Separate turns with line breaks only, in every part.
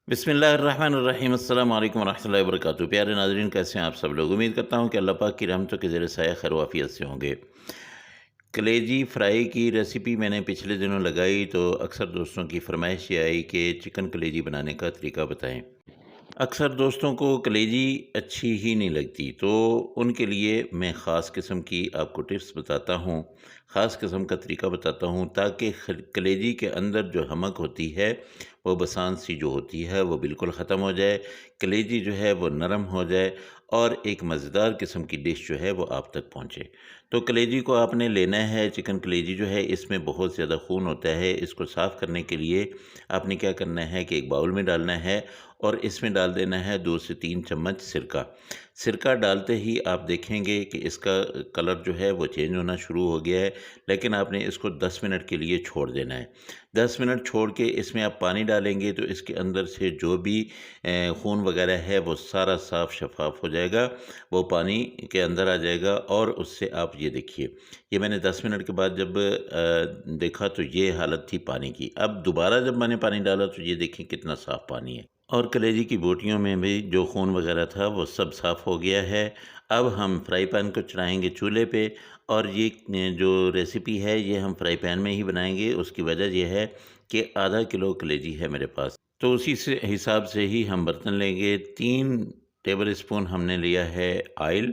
बिस्मिल्लाहिर्रहमानिर्रहीम अस्सलाम वालेकुम रहमतुल्लाहि व बरकातुहू। प्यारे नाज़रीन, कैसे हैं आप सब लोग? उम्मीद करता हूँ कि अल्लाह पाक की रहमतों के ज़ेर साया खैर वाफ़ियत से होंगे। कलेजी फ्राई की रेसिपी मैंने पिछले दिनों लगाई तो अक्सर दोस्तों की फ़रमाइश ये आई कि चिकन कलेजी बनाने का तरीका बताएँ। अक्सर दोस्तों को कलेजी अच्छी ही नहीं लगती, तो उनके लिए मैं ख़ास किस्म की आपको टिप्स बताता हूँ, ख़ास किस्म का तरीका बताता हूँ ताकि कलेजी के अंदर जो हमक होती है, वो बसांत सी जो होती है वो बिल्कुल ख़त्म हो जाए, कलेजी जो है वो नरम हो जाए और एक मज़ेदार किस्म की डिश जो है वो आप तक पहुँचे। तो कलेजी को आपने लेना है, चिकन कलेजी जो है इसमें बहुत ज़्यादा खून होता है, इसको साफ़ करने के लिए आपने क्या करना है कि एक बाउल में डालना है और इसमें डाल देना है 2 से 3 चम्मच सिरका। सिरका डालते ही आप देखेंगे कि इसका कलर जो है वो चेंज होना शुरू हो गया है, लेकिन आपने इसको 10 मिनट के लिए छोड़ देना है। 10 मिनट छोड़ के इसमें आप पानी डालेंगे तो इसके अंदर से जो भी खून वगैरह है वो सारा साफ़ शफ़ाफ़ हो जाएगा, वो पानी के अंदर आ जाएगा और उससे आप ये देखिए, ये मैंने 10 मिनट के बाद जब देखा तो ये हालत थी पानी की। अब दोबारा जब मैंने पानी डाला तो ये देखें कितना साफ़ पानी है। और कलेजी की बोटियों में भी जो खून वगैरह था वो सब साफ़ हो गया है। अब हम फ्राई पैन को चढ़ाएँगे चूल्हे पे और ये जो रेसिपी है ये हम फ्राई पैन में ही बनाएँगे। उसकी वजह ये है कि आधा किलो कलेजी है मेरे पास। तो उसी से हिसाब से ही हम बर्तन लेंगे। 3 टेबल स्पून हमने लिया है ऑयल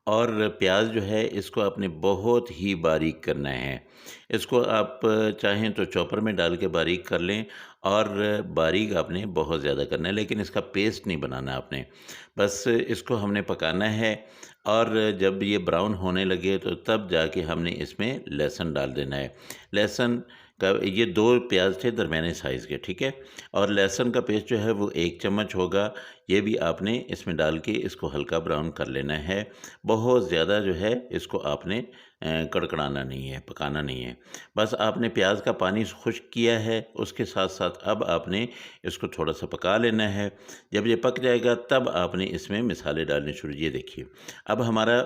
और प्याज जो है इसको आपने बहुत ही बारीक करना है। इसको आप चाहें तो चॉपर में डाल के बारीक कर लें और बारीक आपने बहुत ज़्यादा करना है, लेकिन इसका पेस्ट नहीं बनाना आपने। बस इसको हमने पकाना है और जब ये ब्राउन होने लगे तो तब जाके हमने इसमें लहसुन डाल देना है। लहसुन का ये 2 प्याज़ थे दरमियाने साइज़ के, ठीक है? और लहसुन का पेस्ट जो है वो 1 चम्मच होगा, ये भी आपने इसमें डाल के इसको हल्का ब्राउन कर लेना है। बहुत ज़्यादा जो है इसको आपने कड़कड़ाना नहीं है, पकाना नहीं है। बस आपने प्याज का पानी खुश्क किया है, उसके साथ-साथ अब आपने इसको थोड़ा-सा पका लेना है। जब ये पक जाएगा तब आपने इसमें मसाले डालने शुरू, ये देखिए। अब हमारा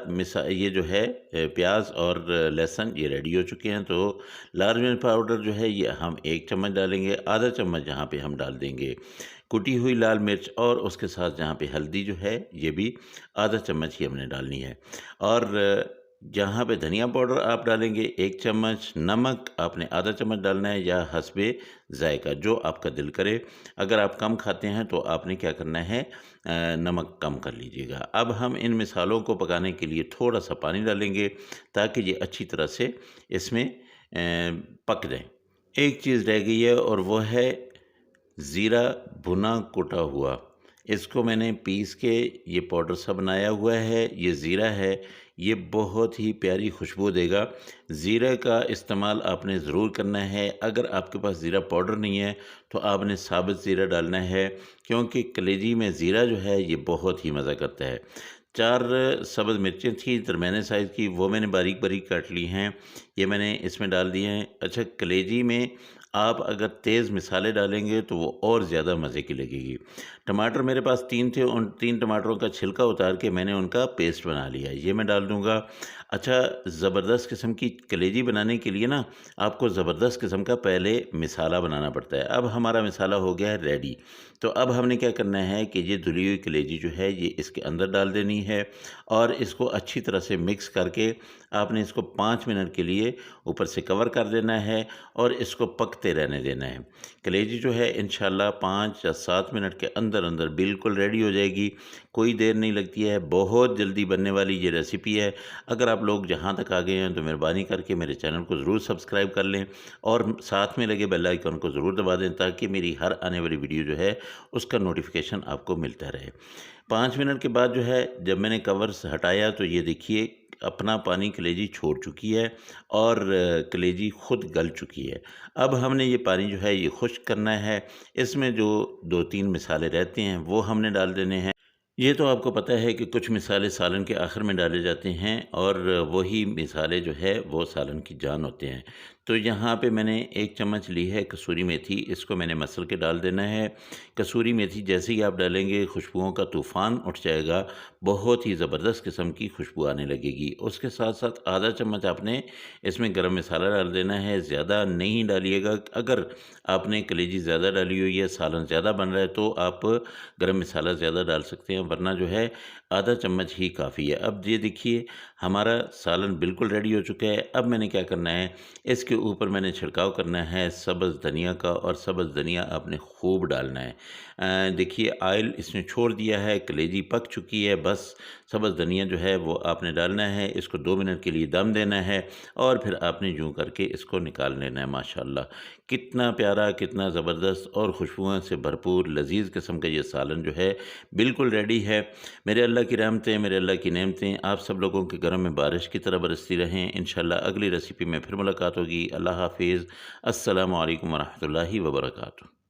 ये जो है प्याज और लहसुन ये रेडी हो चुके हैं, तो लाल मिर्च पाउडर जो है ये हम 1 चम्मच डालेंगे, आधा चम्मच जहाँ पे हम डाल देंगे कुटी हुई लाल मिर्च और उसके साथ जहाँ पे हल्दी जो है ये भी आधा चम्मच ही हमने डालनी है। और जहाँ पे धनिया पाउडर आप डालेंगे 1 चम्मच, नमक आपने आधा चम्मच डालना है या हस्बे ज़ायक़ा जो आपका दिल करे। अगर आप कम खाते हैं तो आपने क्या करना है, नमक कम कर लीजिएगा। अब हम इन मिसालों को पकाने के लिए थोड़ा-सा पानी डालेंगे ताकि ये अच्छी तरह से इसमें पक जाएँ। एक चीज़ रह गई है और वो है ज़ीरा भुना कुटा हुआ। इसको मैंने पीस के ये पाउडर सा बनाया हुआ है, ये ज़ीरा है, ये बहुत ही प्यारी खुशबू देगा। ज़ीरे का इस्तेमाल आपने ज़रूर करना है। अगर आपके पास ज़ीरा पाउडर नहीं है तो आपने साबित ज़ीरा डालना है, क्योंकि कलेजी में ज़ीरा जो है ये बहुत ही मज़ा करता है। 4 सब्ज़ मिर्चें थी दरमियाने साइज़ की, वो मैंने बारीक-बारीक काट ली हैं, ये मैंने इसमें डाल दिए हैं। अच्छा, कलेजी में आप अगर तेज़ मसाले डालेंगे तो वो और ज़्यादा मज़े की लगेगी। टमाटर मेरे पास 3 थे, उन 3 टमाटरों का छिलका उतार के मैंने उनका पेस्ट बना लिया, ये मैं डाल दूँगा। अच्छा, ज़बरदस्त किस्म की कलेजी बनाने के लिए ना आपको ज़बरदस्त किस्म का पहले मसाला बनाना पड़ता है। अब हमारा मसाला हो गया है रेडी, तो अब हमने क्या करना है कि ये धुली हुई कलेजी जो है ये इसके अंदर डाल देनी है और इसको अच्छी तरह से मिक्स करके आपने इसको 5 मिनट के लिए ऊपर से कवर कर देना है और इसको पकते रहने देना है। कलेजी जो है इंशाल्लाह 5 या 7 मिनट के अंदर-अंदर बिल्कुल रेडी हो जाएगी। कोई देर नहीं लगती है, बहुत जल्दी बनने वाली ये रेसिपी है। अगर आप लोग जहाँ तक आ गए हैं तो मेहरबानी करके मेरे चैनल को ज़रूर सब्सक्राइब कर लें और साथ में लगे बेल आइकन को ज़रूर दबा दें ताकि मेरी हर आने वाली वीडियो जो है उसका नोटिफिकेशन आपको मिलता रहे। 5 मिनट के बाद जो है जब मैंने कवर हटाया तो ये देखिए अपना पानी कलेजी छोड़ चुकी है और कलेजी खुद गल चुकी है। अब हमने ये पानी जो है ये खुश्क करना है, इसमें जो 2-3 मिसाले रहते हैं वो हमने डाल देने हैं। ये तो आपको पता है कि कुछ मिसाले सालन के आखिर में डाले जाते हैं और वही मिसाले जो है वो सालन की जान होते हैं। तो यहाँ पे मैंने 1 चम्मच ली है कसूरी मेथी, इसको मैंने मसल के डाल देना है। कसूरी मेथी जैसे ही आप डालेंगे खुशबुओं का तूफ़ान उठ जाएगा, बहुत ही ज़बरदस्त किस्म की खुशबू आने लगेगी। उसके साथ-साथ आधा चम्मच आपने इसमें गरम मसाला डाल देना है, ज़्यादा नहीं डालिएगा। अगर आपने कलेजी ज़्यादा डाली हुई है, सालन ज़्यादा बन रहा है तो आप गरम मसाला ज़्यादा डाल सकते हैं, वरना जो है आधा चम्मच ही काफ़ी है। अब ये देखिए हमारा सालन बिल्कुल रेडी हो चुका है। अब मैंने क्या करना है, इसके ऊपर मैंने छिड़काव करना है सब्ज़ धनिया का, और सब्ज़ धनिया आपने खूब डालना है। देखिए ऑयल इसने छोड़ दिया है, कलेजी पक चुकी है, बस सब्ज़ धनिया जो है वो आपने डालना है, इसको 2 मिनट के लिए दम देना है और फिर आपने यूँ करके इसको निकाल लेना है। माशाअल्लाह! कितना प्यारा, कितना ज़बरदस्त और खुशबुओं से भरपूर लज़ीज़ किस्म का ये सालन जो है बिल्कुल रेडी है। मेरे अल्लाह की रहमतें, मेरे अल्लाह की नेमतें आप सब लोगों के घरों में बारिश की तरह बरसती रहें। इंशाअल्लाह अगली रेसिपी में फिर मुलाकात होगी। अल्लाह हाफ़िज़। अस्सलामु अलैकुम व रहमतुल्लाहि व बरकातुहू।